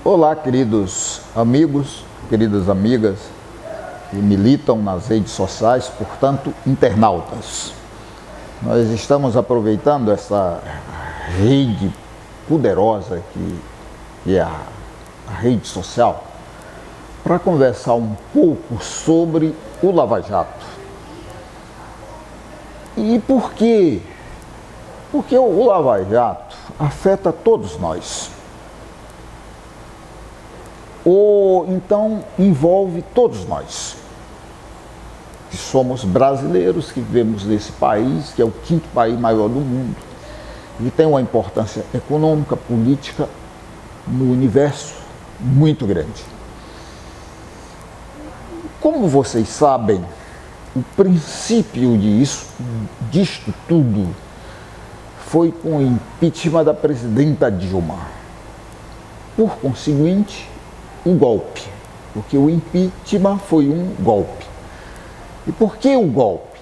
Olá, queridos amigos, queridas amigas que militam nas redes sociais, portanto, internautas. Nós estamos aproveitando essa rede poderosa que é a rede social para conversar um pouco sobre o Lava Jato. E por quê? Porque o Lava Jato afeta todos nós. Ou então envolve todos nós, que somos brasileiros, que vivemos nesse país, que é o quinto país maior do mundo, e tem uma importância econômica, política no universo muito grande. Como vocês sabem, o princípio disto tudo foi com o impeachment da presidenta Dilma. Por conseguinte, um golpe, porque o impeachment foi um golpe. E por que o golpe?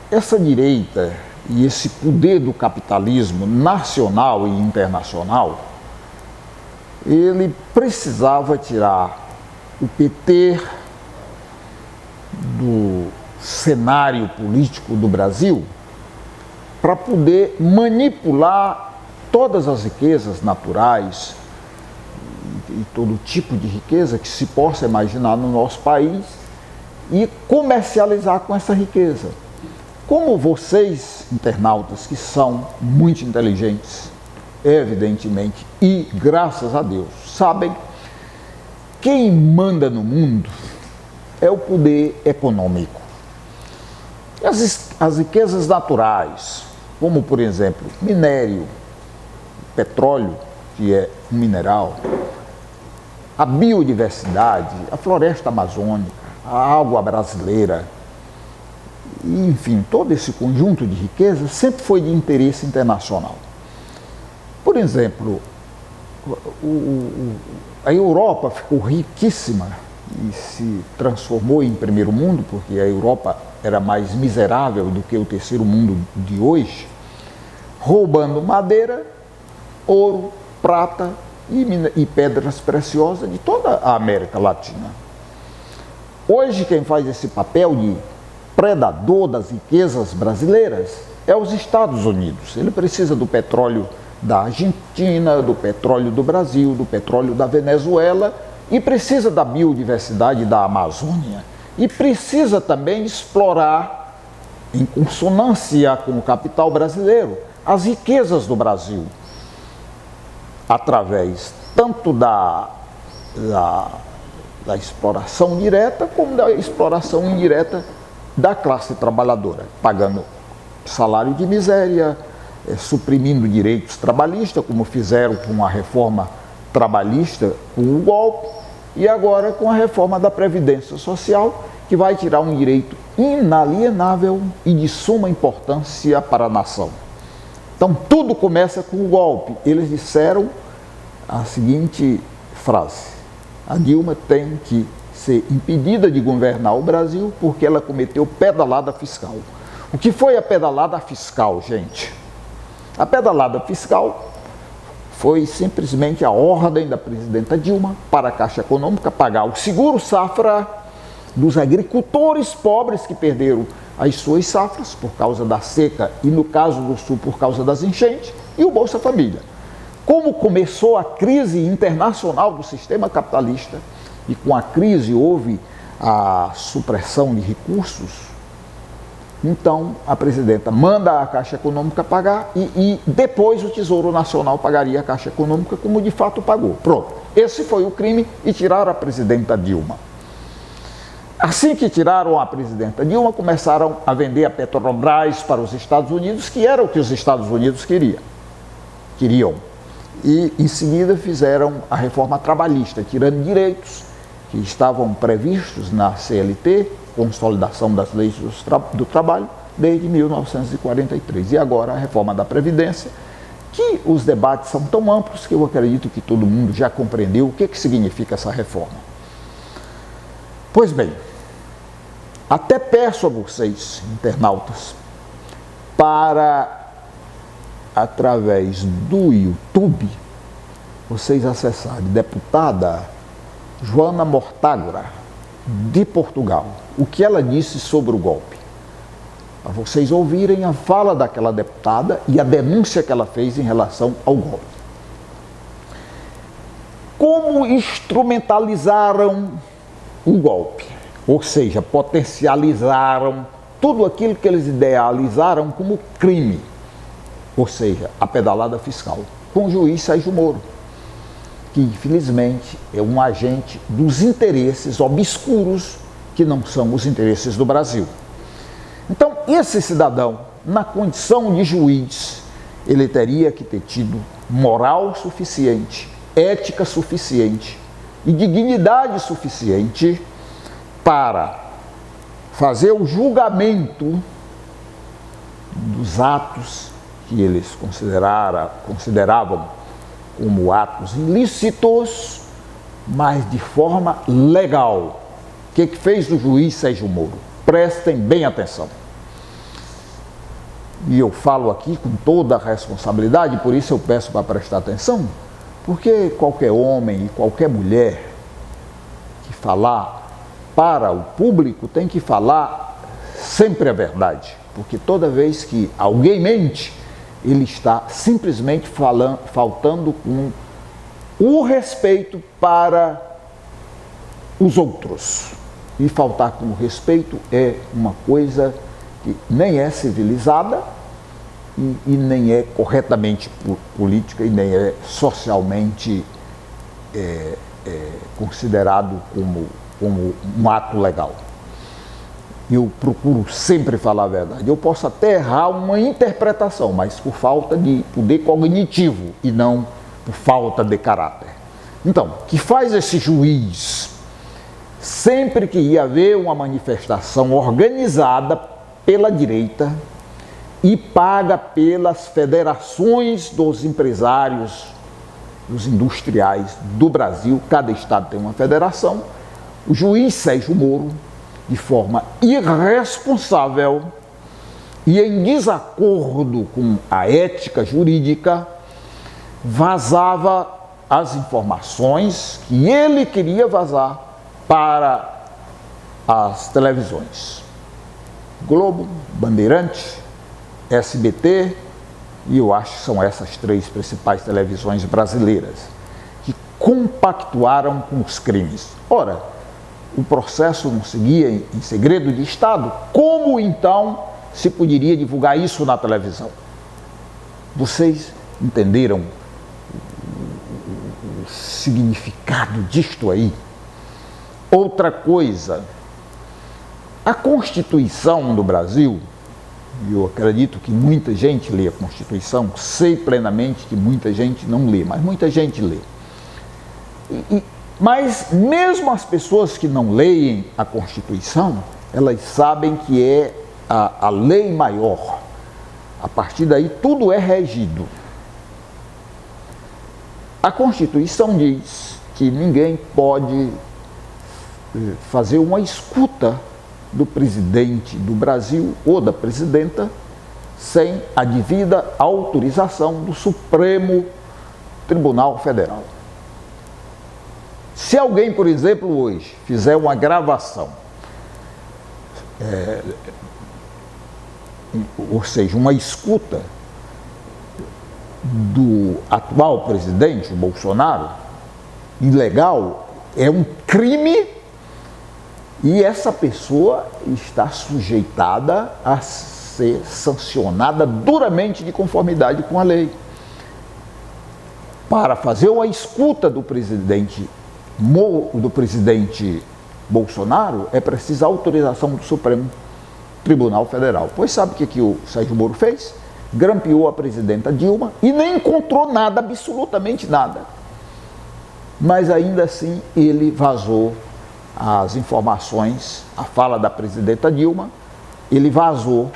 Essa direita e esse poder do capitalismo nacional e internacional, ele precisava tirar o PT do cenário político do Brasil para poder manipular todas as riquezas naturais e todo tipo de riqueza que se possa imaginar no nosso país e comercializar com essa riqueza. Como vocês, internautas, que são muito inteligentes, evidentemente, e graças a Deus, sabem, quem manda no mundo é o poder econômico. As riquezas naturais, como por exemplo, minério, petróleo, que é um mineral, a biodiversidade, a floresta amazônica, a água brasileira, enfim, todo esse conjunto de riquezas sempre foi de interesse internacional. Por exemplo, a Europa ficou riquíssima e se transformou em primeiro mundo, porque a Europa era mais miserável do que o terceiro mundo de hoje, roubando madeira, ouro, prata e pedras preciosas de toda a América Latina. Hoje quem faz esse papel de predador das riquezas brasileiras é os Estados Unidos. Ele precisa do petróleo da Argentina, do petróleo do Brasil, do petróleo da Venezuela e precisa da biodiversidade da Amazônia e precisa também explorar, em consonância com o capital brasileiro, as riquezas do Brasil, através tanto da exploração direta como da exploração indireta da classe trabalhadora, pagando salário de miséria, suprimindo direitos trabalhistas, como fizeram com a reforma trabalhista, com o golpe, e agora com a reforma da Previdência Social, que vai tirar um direito inalienável e de suma importância para a nação. Então tudo começa com o golpe. Eles disseram a seguinte frase: a Dilma tem que ser impedida de governar o Brasil porque ela cometeu pedalada fiscal. O que foi a pedalada fiscal, gente? A pedalada fiscal foi simplesmente a ordem da presidenta Dilma para a Caixa Econômica pagar o seguro-safra dos agricultores pobres que perderam as suas safras por causa da seca e, no caso do Sul, por causa das enchentes, e o Bolsa Família. Como começou a crise internacional do sistema capitalista e com a crise houve a supressão de recursos, então a presidenta manda a Caixa Econômica pagar e depois o Tesouro Nacional pagaria a Caixa Econômica, como de fato pagou. Pronto, esse foi o crime e tiraram a presidenta Dilma. Assim que tiraram a presidenta Dilma, começaram a vender a Petrobras para os Estados Unidos, que era o que os Estados Unidos queriam. E em seguida fizeram a reforma trabalhista, tirando direitos que estavam previstos na CLT, Consolidação das Leis do Trabalho, desde 1943. E agora a reforma da Previdência, que os debates são tão amplos que eu acredito que todo mundo já compreendeu o que significa essa reforma. Pois bem, até peço a vocês, internautas, para, através do YouTube, vocês acessarem deputada Joana Mortágora, de Portugal, o que ela disse sobre o golpe. Para vocês ouvirem a fala daquela deputada e a denúncia que ela fez em relação ao golpe. Como instrumentalizaram o golpe, ou seja, potencializaram tudo aquilo que eles idealizaram como crime, ou seja, a pedalada fiscal, com o juiz Sérgio Moro, que infelizmente é um agente dos interesses obscuros que não são os interesses do Brasil. Então, esse cidadão, na condição de juiz, ele teria que ter tido moral suficiente, ética suficiente e dignidade suficiente para fazer o julgamento dos atos que eles consideravam como atos ilícitos, mas de forma legal. O que fez o juiz Sérgio Moro? Prestem bem atenção. E eu falo aqui com toda a responsabilidade, por isso eu peço para prestar atenção, porque qualquer homem e qualquer mulher que falar para o público tem que falar sempre a verdade, porque toda vez que alguém mente, ele está simplesmente faltando com o respeito para os outros. E faltar com respeito é uma coisa que nem é civilizada e nem é corretamente política e nem é socialmente considerado como um ato legal. Eu procuro sempre falar a verdade. Eu posso até errar uma interpretação, mas por falta de poder cognitivo e não por falta de caráter. Então, o que faz esse juiz? Sempre que ia haver uma manifestação organizada pela direita e paga pelas federações dos empresários, dos industriais do Brasil, cada estado tem uma federação, o juiz Sérgio Moro, de forma irresponsável e em desacordo com a ética jurídica, vazava as informações que ele queria vazar para as televisões. Globo, Bandeirante, SBT, e eu acho que são essas três principais televisões brasileiras, que compactuaram com os crimes. Ora, o processo não seguia em segredo de Estado, como então se poderia divulgar isso na televisão? Vocês entenderam o significado disto aí? Outra coisa, a Constituição do Brasil, e eu acredito que muita gente lê a Constituição, sei plenamente que muita gente não lê, mas muita gente lê. Mas mesmo as pessoas que não leem a Constituição, elas sabem que é a lei maior. A partir daí tudo é regido. A Constituição diz que ninguém pode fazer uma escuta do presidente do Brasil ou da presidenta sem a devida autorização do Supremo Tribunal Federal. Se alguém, por exemplo, hoje fizer uma gravação, ou seja, uma escuta do atual presidente, Bolsonaro, ilegal, é um crime e essa pessoa está sujeitada a ser sancionada duramente de conformidade com a lei. Para fazer uma escuta do presidente Bolsonaro, é preciso a autorização do Supremo Tribunal Federal. Pois sabe o que o Sérgio Moro fez? Grampeou a presidenta Dilma e nem encontrou nada, absolutamente nada. Mas ainda assim ele vazou as informações, a fala da presidenta Dilma, ele vazou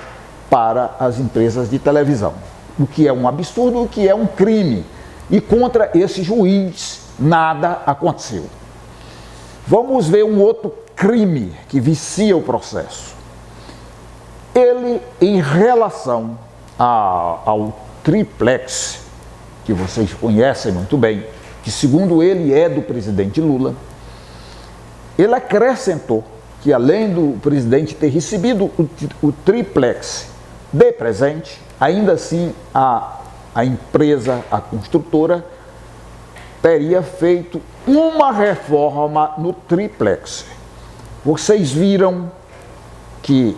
para as empresas de televisão. O que é um absurdo, o que é um crime. E contra esse juiz nada aconteceu. Vamos ver um outro crime que vicia o processo. Ele, em relação ao triplex, que vocês conhecem muito bem, que segundo ele é do presidente Lula, ele acrescentou que além do presidente ter recebido o triplex de presente, ainda assim a empresa, a construtora, teria feito uma reforma no triplex. Vocês viram que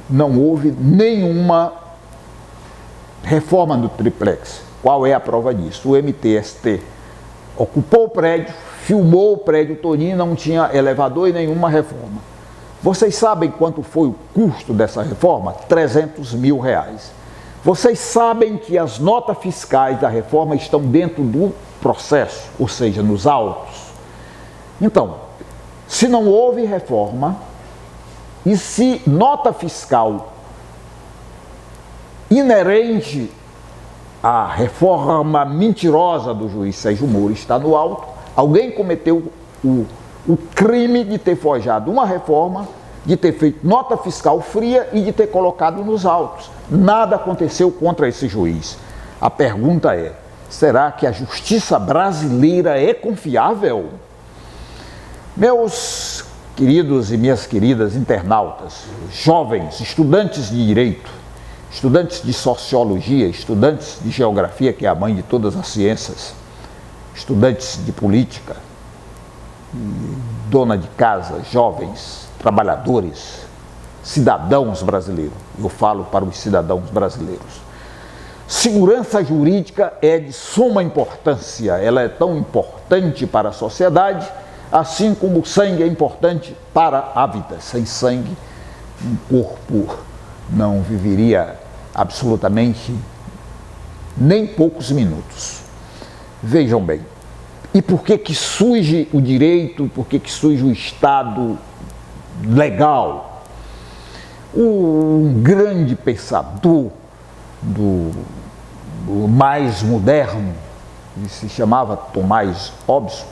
não houve nenhuma reforma no triplex. Qual é a prova disso? O MTST ocupou o prédio, filmou o prédio todinho, não tinha elevador e nenhuma reforma. Vocês sabem quanto foi o custo dessa reforma? 300 mil reais. Vocês sabem que as notas fiscais da reforma estão dentro do processo, ou seja, nos autos. Então, se não houve reforma, e se nota fiscal inerente à reforma mentirosa do juiz Sérgio Moro está no auto, alguém cometeu o crime de ter forjado uma reforma, de ter feito nota fiscal fria e de ter colocado nos autos. Nada aconteceu contra esse juiz. A pergunta é, será que a justiça brasileira é confiável? Meus queridos e minhas queridas internautas, jovens, estudantes de direito, estudantes de sociologia, estudantes de geografia, que é a mãe de todas as ciências, estudantes de política, dona de casa, jovens, trabalhadores, cidadãos brasileiros. Eu falo para os cidadãos brasileiros. Segurança jurídica é de suma importância, ela é tão importante para a sociedade, assim como o sangue é importante para a vida. Sem sangue, um corpo não viveria absolutamente nem poucos minutos. Vejam bem, e por que surge o direito, por que surge o Estado legal? Um grande pensador do mais moderno, ele se chamava Tomás Hobbes,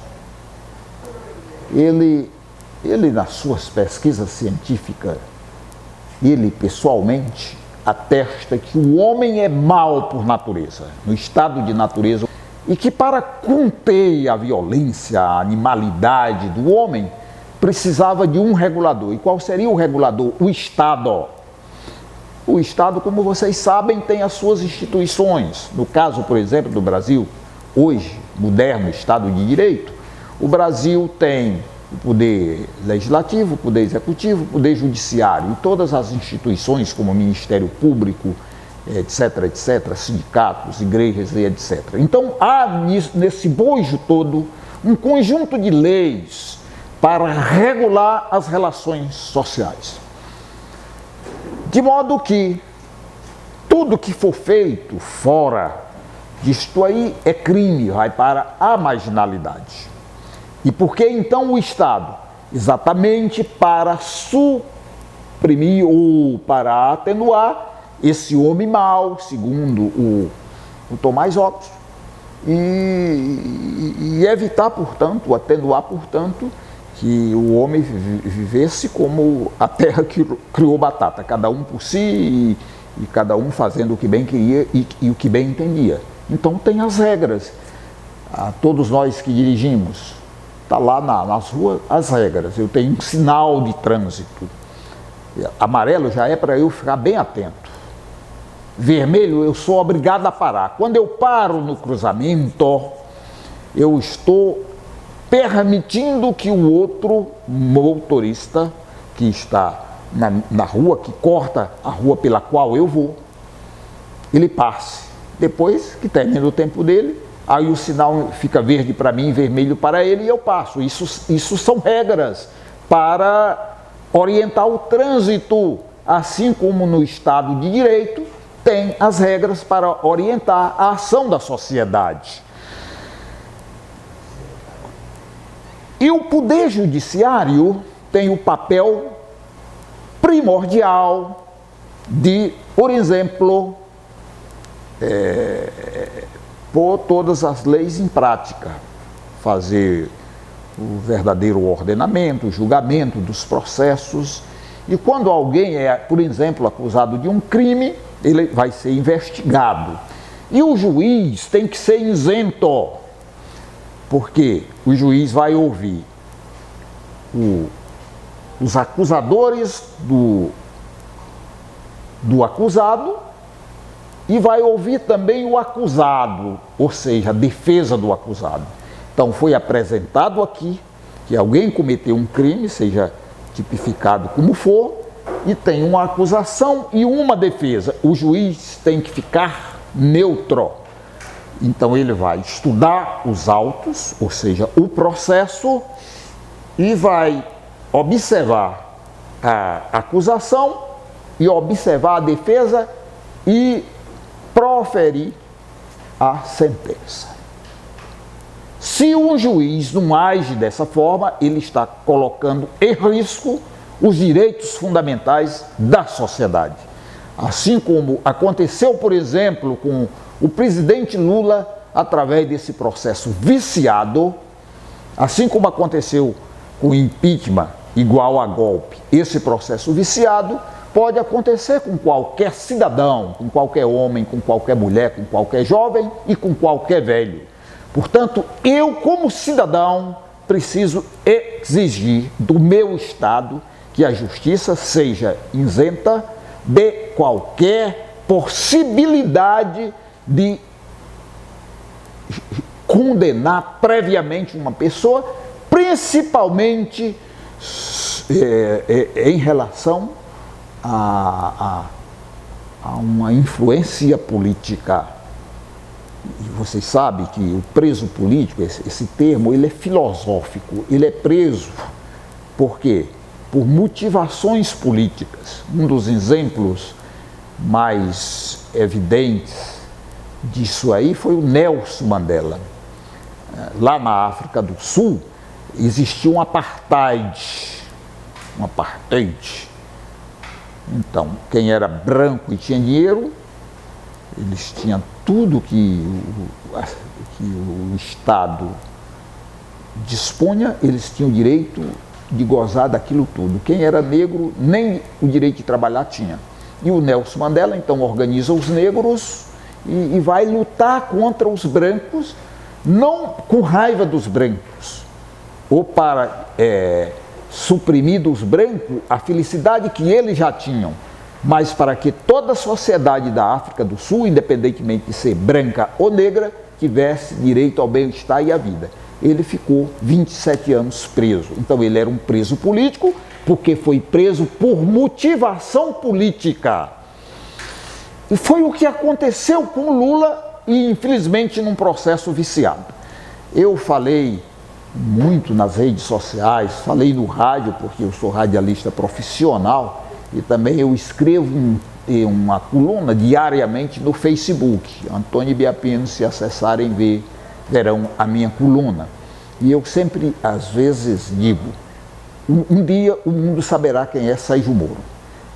ele nas suas pesquisas científicas, ele pessoalmente atesta que o homem é mau por natureza, no estado de natureza, e que para conter a violência, a animalidade do homem, precisava de um regulador. E qual seria o regulador? O Estado. O Estado, como vocês sabem, tem as suas instituições. No caso, por exemplo, do Brasil, hoje, moderno Estado de Direito, o Brasil tem o poder legislativo, o poder executivo, o poder judiciário, e todas as instituições como o Ministério Público, etc., etc., sindicatos, igrejas e etc. Então, há nesse bojo todo um conjunto de leis para regular as relações sociais. De modo que tudo que for feito fora disto aí é crime, vai para a marginalidade. E por que então o Estado? Exatamente para suprimir ou para atenuar esse homem mau, segundo o Tomás Hobbes, e evitar, portanto, atenuar, portanto, que o homem vivesse como a terra que criou batata, cada um por si e cada um fazendo o que bem queria e o que bem entendia. Então tem as regras. Todos nós que dirigimos, está lá nas ruas as regras. Eu tenho um sinal de trânsito. Amarelo já é para eu ficar bem atento. Vermelho, eu sou obrigado a parar. Quando eu paro no cruzamento, eu estou permitindo que o outro motorista que está na rua, que corta a rua pela qual eu vou, ele passe. Depois que termina o tempo dele, aí o sinal fica verde para mim, vermelho para ele e eu passo. Isso são regras para orientar o trânsito, assim como no Estado de Direito tem as regras para orientar a ação da sociedade. E o Poder Judiciário tem o papel primordial de, por exemplo, pôr todas as leis em prática, fazer o verdadeiro ordenamento, o julgamento dos processos. E quando alguém é, por exemplo, acusado de um crime, ele vai ser investigado. E o juiz tem que ser isento. porque o juiz vai ouvir os acusadores do acusado e vai ouvir também o acusado, ou seja, a defesa do acusado. Então foi apresentado aqui que alguém cometeu um crime, seja tipificado como for, e tem uma acusação e uma defesa. O juiz tem que ficar neutro. Então ele vai estudar os autos, ou seja, o processo, e vai observar a acusação e observar a defesa e proferir a sentença. Se um juiz não age dessa forma, ele está colocando em risco os direitos fundamentais da sociedade. Assim como aconteceu, por exemplo, com o presidente Lula, através desse processo viciado, assim como aconteceu com o impeachment igual a golpe, esse processo viciado pode acontecer com qualquer cidadão, com qualquer homem, com qualquer mulher, com qualquer jovem e com qualquer velho. Portanto, eu, como cidadão, preciso exigir do meu Estado que a justiça seja isenta de qualquer possibilidade de condenar previamente uma pessoa, principalmente em relação a uma influência política. E vocês sabem que o preso político, esse termo, ele é filosófico, ele é preso. Por quê? Por motivações políticas. Um dos exemplos mais evidentes disso aí foi o Nelson Mandela. Lá na África do Sul existia um apartheid. Então, quem era branco e tinha dinheiro, eles tinham tudo que o Estado dispunha, eles tinham o direito de gozar daquilo tudo. Quem era negro, nem o direito de trabalhar tinha. E o Nelson Mandela, então, organiza os negros e vai lutar contra os brancos, não com raiva dos brancos, ou para suprimir dos brancos a felicidade que eles já tinham, mas para que toda a sociedade da África do Sul, independentemente de ser branca ou negra, tivesse direito ao bem-estar e à vida. Ele ficou 27 anos preso. Então ele era um preso político, porque foi preso por motivação política. E foi o que aconteceu com Lula e, infelizmente, num processo viciado. Eu falei muito nas redes sociais, falei no rádio, porque eu sou radialista profissional, e também eu escrevo uma coluna diariamente no Facebook. Antônio Biapino, se acessarem, verão a minha coluna. E eu sempre, às vezes, digo, um dia o mundo saberá quem é Sérgio Moro.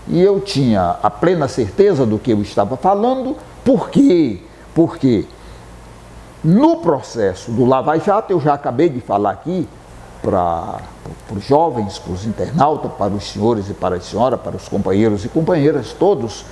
E eu tinha a plena certeza do que eu estava falando. Por quê? Porque no processo do Lava Jato, eu já acabei de falar aqui, para os jovens, para os internautas, para os senhores e para as senhoras, para os companheiros e companheiras todos,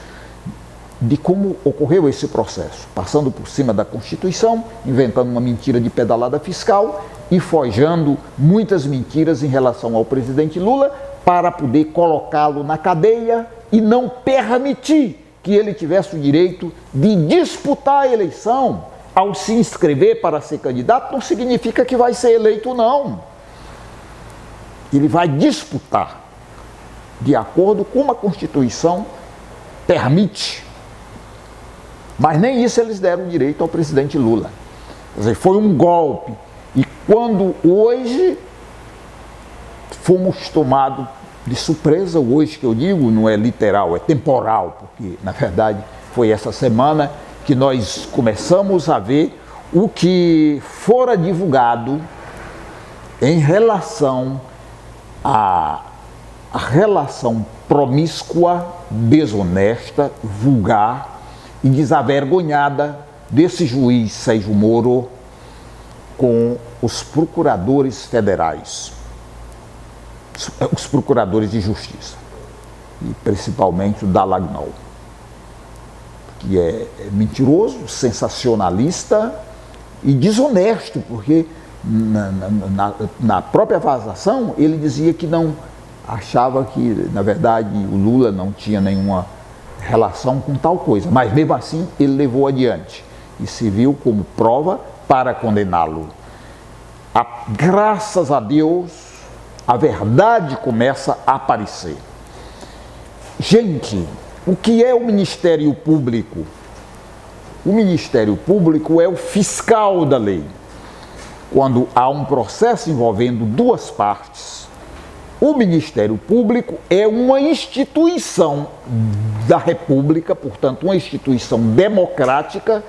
de como ocorreu esse processo, passando por cima da Constituição, inventando uma mentira de pedalada fiscal e forjando muitas mentiras em relação ao presidente Lula para poder colocá-lo na cadeia e não permitir que ele tivesse o direito de disputar a eleição. Ao se inscrever para ser candidato, não significa que vai ser eleito, não. Ele vai disputar de acordo com a Constituição permite. Mas nem isso eles deram direito ao presidente Lula. Quer dizer, foi um golpe. E quando hoje fomos tomados de surpresa, hoje que eu digo, não é literal, é temporal, porque na verdade foi essa semana que nós começamos a ver o que fora divulgado em relação à relação promíscua, desonesta, vulgar e desavergonhada desse juiz Sérgio Moro com os procuradores federais, os procuradores de justiça, e principalmente o Dallagnol, que é mentiroso, sensacionalista e desonesto, porque na própria vazação, ele dizia que não achava que, na verdade, o Lula não tinha nenhuma relação com tal coisa, mas mesmo assim ele levou adiante e serviu como prova para condená-lo. Graças a Deus, a verdade começa a aparecer. Gente, o que é o Ministério Público? O Ministério Público é o fiscal da lei. Quando há um processo envolvendo duas partes, o Ministério Público é uma instituição da República, portanto, uma instituição democrática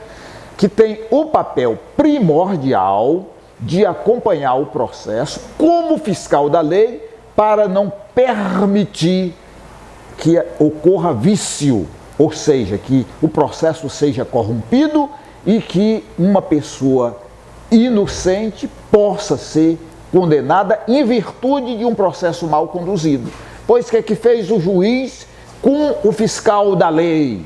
que tem o papel primordial de acompanhar o processo como fiscal da lei para não permitir que ocorra vício, ou seja, que o processo seja corrompido e que uma pessoa inocente possa ser condenada em virtude de um processo mal conduzido. Pois o que fez o juiz com o fiscal da lei?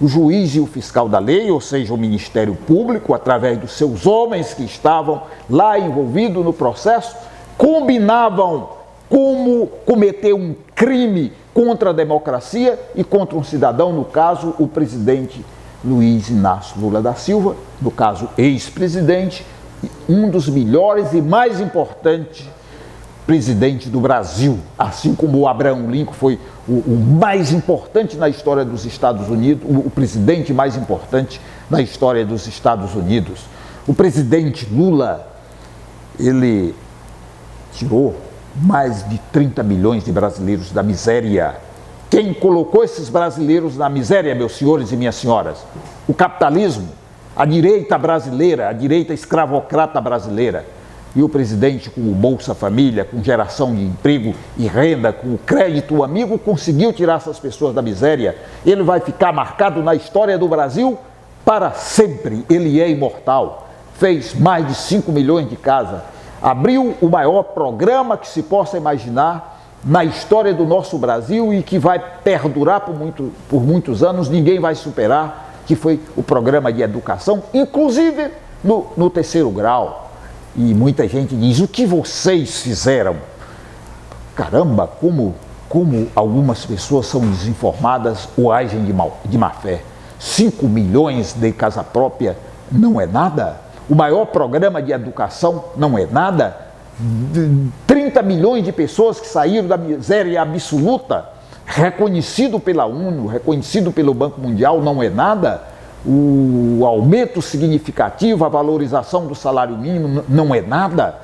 O juiz e o fiscal da lei, ou seja, o Ministério Público, através dos seus homens que estavam lá envolvidos no processo, combinavam como cometer um crime contra a democracia e contra um cidadão, no caso, o presidente Luiz Inácio Lula da Silva, no caso, ex-presidente, um dos melhores e mais importantes presidentes do Brasil, assim como o Abraham Lincoln foi o mais importante na história dos Estados Unidos, o presidente mais importante na história dos Estados Unidos. O presidente Lula, ele tirou mais de 30 milhões de brasileiros da miséria. Quem colocou esses brasileiros na miséria, meus senhores e minhas senhoras? O capitalismo, a direita brasileira, a direita escravocrata brasileira. E o presidente, com o Bolsa Família, com geração de emprego e renda, com o crédito amigo, conseguiu tirar essas pessoas da miséria. Ele vai ficar marcado na história do Brasil para sempre. Ele é imortal. Fez mais de 5 milhões de casas. Abriu o maior programa que se possa imaginar na história do nosso Brasil e que vai perdurar por muitos anos, ninguém vai superar, que foi o programa de educação, inclusive no terceiro grau. E muita gente diz, o que vocês fizeram? Caramba, como algumas pessoas são desinformadas ou agem de má fé. 5 milhões de casa própria não é nada? O maior programa de educação não é nada? 30 milhões de pessoas que saíram da miséria absoluta, reconhecido pela ONU, reconhecido pelo Banco Mundial, não é nada? O aumento significativo, a valorização do salário mínimo não é nada?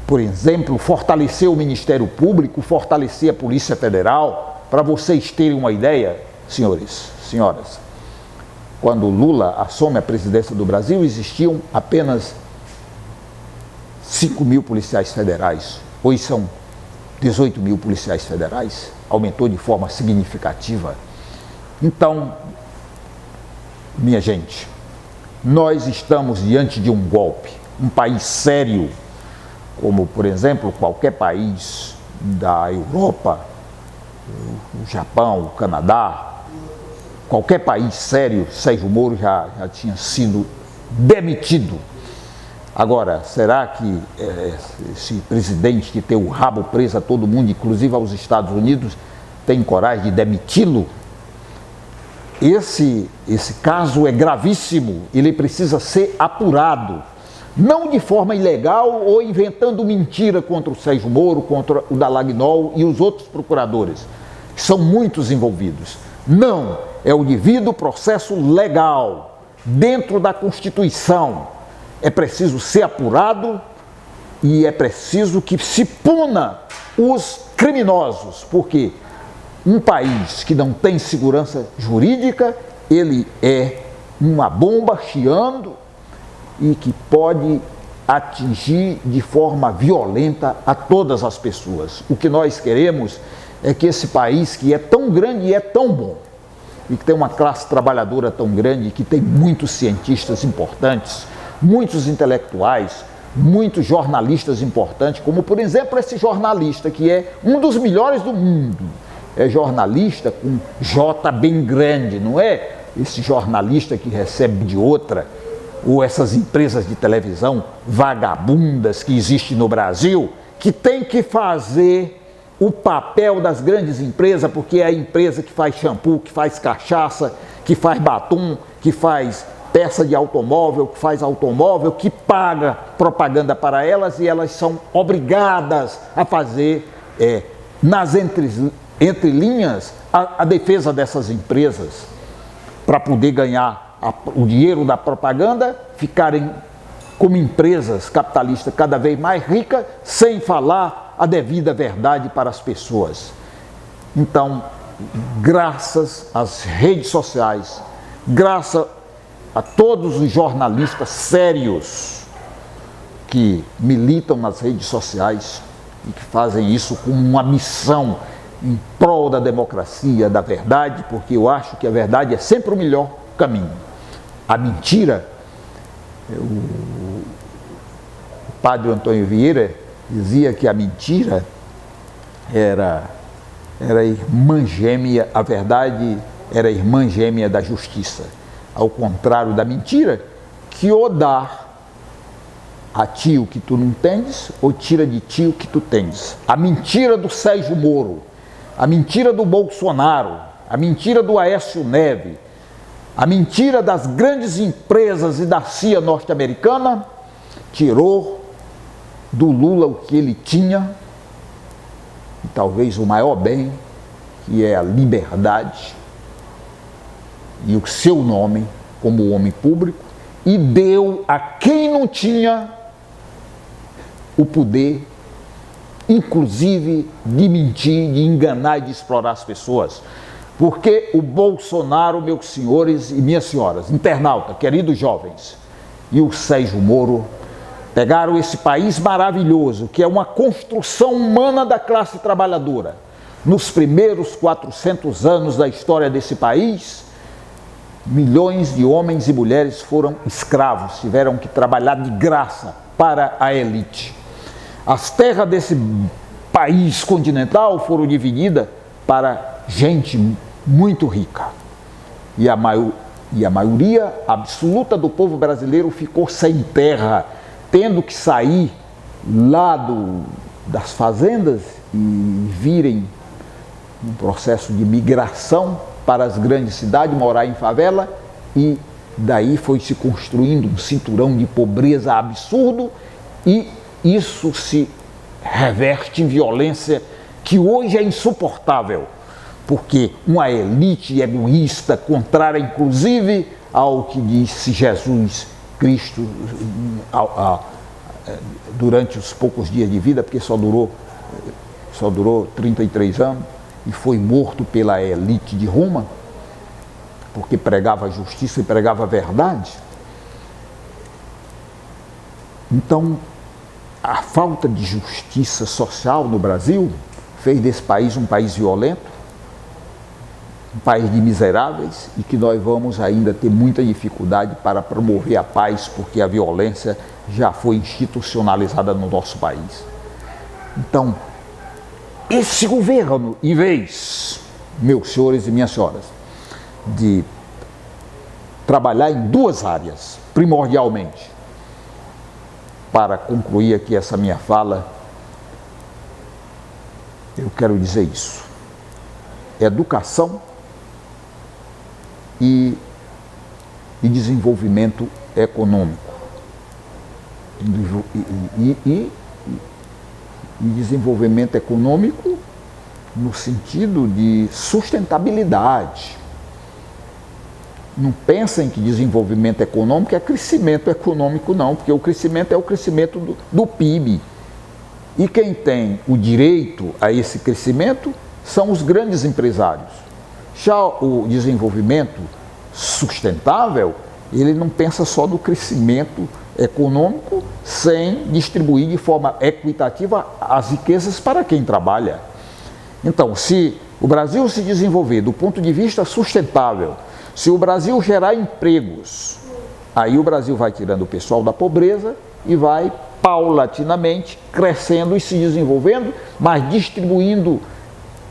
Por exemplo, fortalecer o Ministério Público, fortalecer a Polícia Federal, para vocês terem uma ideia, senhores, senhoras, quando Lula assume a presidência do Brasil, existiam apenas 5 mil policiais federais. Hoje são 18 mil policiais federais, aumentou de forma significativa. Então, minha gente, nós estamos diante de um golpe. Um país sério, como, por exemplo, qualquer país da Europa, o Japão, o Canadá, qualquer país sério, Sérgio Moro já tinha sido demitido. Agora, será que esse presidente que tem o rabo preso a todo mundo, inclusive aos Estados Unidos, tem coragem de demiti-lo? Esse caso é gravíssimo, ele precisa ser apurado, não de forma ilegal ou inventando mentira contra o Sérgio Moro, contra o Dallagnol e os outros procuradores, que são muitos envolvidos. Não, é o devido processo legal, dentro da Constituição. É preciso ser apurado e é preciso que se puna os criminosos, porque um país que não tem segurança jurídica, ele é uma bomba chiando e que pode atingir de forma violenta a todas as pessoas. O que nós queremos é que esse país, que é tão grande e é tão bom, e que tem uma classe trabalhadora tão grande, que tem muitos cientistas importantes, muitos intelectuais, muitos jornalistas importantes, como, por exemplo, esse jornalista que é um dos melhores do mundo. É jornalista com J bem grande, não é esse jornalista que recebe de outra, ou essas empresas de televisão vagabundas que existem no Brasil, que tem que fazer o papel das grandes empresas, porque é a empresa que faz shampoo, que faz cachaça, que faz batom, que faz peça de automóvel, que faz automóvel, que paga propaganda para elas e elas são obrigadas a fazer nas entrelinhas a defesa dessas empresas para poder ganhar o dinheiro da propaganda, ficarem como empresas capitalistas cada vez mais ricas, sem falar a devida verdade para as pessoas. Então, graças às redes sociais, graças a todos os jornalistas sérios que militam nas redes sociais e que fazem isso como uma missão em prol da democracia, da verdade, porque eu acho que a verdade é sempre o melhor caminho. A mentira, o padre Antônio Vieira dizia que a mentira era irmã gêmea, a verdade era irmã gêmea da justiça. Ao contrário da mentira, que ou dá a ti o que tu não tens, ou tira de ti o que tu tens. A mentira do Sérgio Moro, a mentira do Bolsonaro, a mentira do Aécio Neves, a mentira das grandes empresas e da CIA norte-americana, tirou do Lula o que ele tinha, e talvez o maior bem, que é a liberdade, e o seu nome como homem público, e deu a quem não tinha o poder, inclusive de mentir, de enganar e de explorar as pessoas. Porque o Bolsonaro, meus senhores e minhas senhoras, internautas, queridos jovens, e o Sérgio Moro pegaram esse país maravilhoso, que é uma construção humana da classe trabalhadora. Nos primeiros 400 anos da história desse país, milhões de homens e mulheres foram escravos, tiveram que trabalhar de graça para a elite. As terras desse país continental foram divididas para gente muito rica. E a maioria absoluta do povo brasileiro ficou sem terra, tendo que sair lá das fazendas e virem um processo de migração para as grandes cidades, morar em favela, e daí foi se construindo um cinturão de pobreza absurdo, e isso se reverte em violência que hoje é insuportável, porque uma elite egoísta, contrária inclusive ao que disse Jesus Cristo durante os poucos dias de vida, porque só durou 33 anos, e foi morto pela elite de Roma, porque pregava a justiça e pregava a verdade. Então, a falta de justiça social no Brasil fez desse país um país violento, um país de miseráveis, e que nós vamos ainda ter muita dificuldade para promover a paz, porque a violência já foi institucionalizada no nosso país. Então, esse governo, em vez, meus senhores e minhas senhoras, de trabalhar em duas áreas, primordialmente, para concluir aqui essa minha fala, eu quero dizer isso: educação e desenvolvimento econômico. E desenvolvimento econômico no sentido de sustentabilidade. Não pensem que desenvolvimento econômico é crescimento econômico, não, porque o crescimento é o crescimento do PIB. E quem tem o direito a esse crescimento são os grandes empresários. Já o desenvolvimento sustentável, ele não pensa só no crescimento econômico sem distribuir de forma equitativa as riquezas para quem trabalha. Então, se o Brasil se desenvolver do ponto de vista sustentável, se o Brasil gerar empregos, aí o Brasil vai tirando o pessoal da pobreza e vai paulatinamente crescendo e se desenvolvendo, mas distribuindo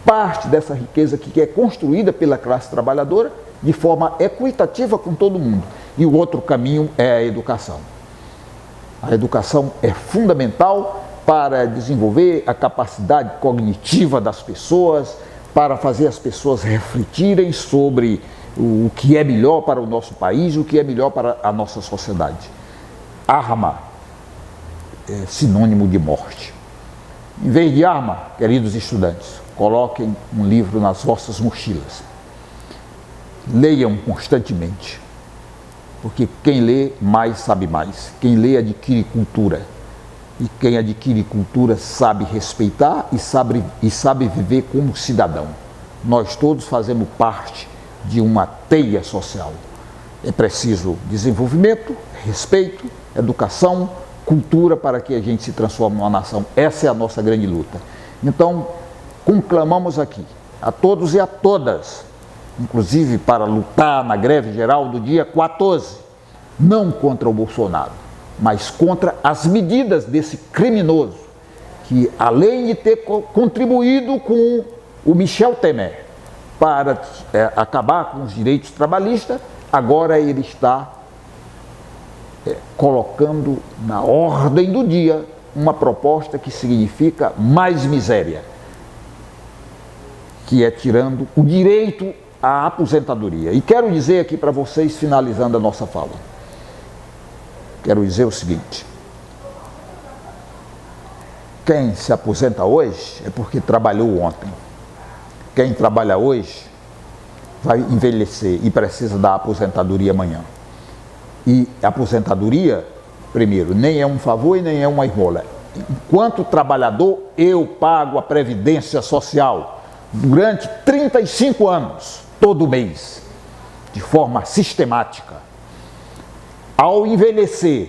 parte dessa riqueza que é construída pela classe trabalhadora de forma equitativa com todo mundo. e o outro caminho é a educação. A educação é fundamental para desenvolver a capacidade cognitiva das pessoas, para fazer as pessoas refletirem sobre o que é melhor para o nosso país, o que é melhor para a nossa sociedade. Arma é sinônimo de morte. Em vez de arma, queridos estudantes, coloquem um livro nas vossas mochilas. Leiam constantemente, porque quem lê mais sabe mais. Quem lê adquire cultura. E quem adquire cultura sabe respeitar e sabe viver como cidadão. Nós todos fazemos parte de uma teia social. É preciso desenvolvimento, respeito, educação, cultura para que a gente se transforme numa nação. Essa é a nossa grande luta. Então, conclamamos aqui a todos e a todas, inclusive para lutar na greve geral do dia 14, não contra o Bolsonaro, mas contra as medidas desse criminoso, que além de ter contribuído com o Michel Temer para acabar com os direitos trabalhistas, agora ele está colocando na ordem do dia uma proposta que significa mais miséria, que é tirando o direito à aposentadoria. E quero dizer aqui para vocês, finalizando a nossa fala, quero dizer o seguinte: quem se aposenta hoje é porque trabalhou ontem. Quem trabalha hoje vai envelhecer e precisa da aposentadoria amanhã. E a aposentadoria, primeiro, nem é um favor e nem é uma esmola. Enquanto trabalhador, eu pago a Previdência Social durante 35 anos, todo mês, de forma sistemática. Ao envelhecer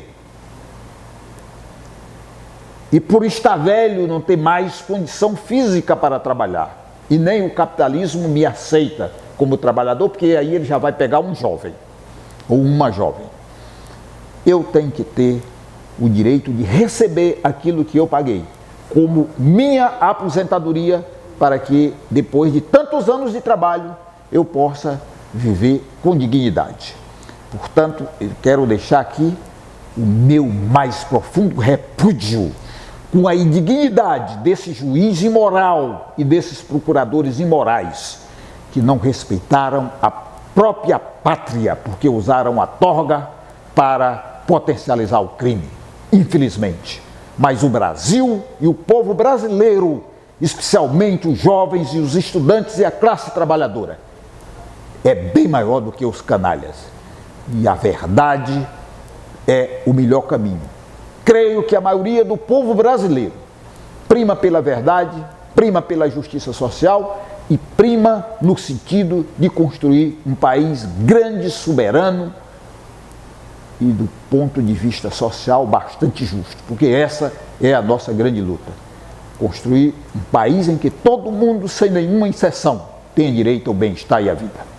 e por estar velho não ter mais condição física para trabalhar, e nem o capitalismo me aceita como trabalhador, porque aí ele já vai pegar um jovem ou uma jovem. Eu tenho que ter o direito de receber aquilo que eu paguei como minha aposentadoria, para que depois de tantos anos de trabalho eu possa viver com dignidade. Portanto, eu quero deixar aqui o meu mais profundo repúdio com a indignidade desse juiz imoral e desses procuradores imorais que não respeitaram a própria pátria, porque usaram a toga para potencializar o crime, infelizmente. Mas o Brasil e o povo brasileiro, especialmente os jovens e os estudantes e a classe trabalhadora, é bem maior do que os canalhas. E a verdade é o melhor caminho. Creio que a maioria do povo brasileiro prima pela verdade, prima pela justiça social e prima no sentido de construir um país grande, soberano e do ponto de vista social bastante justo, porque essa é a nossa grande luta. Construir um país em que todo mundo, sem nenhuma exceção, tenha direito ao bem-estar e à vida.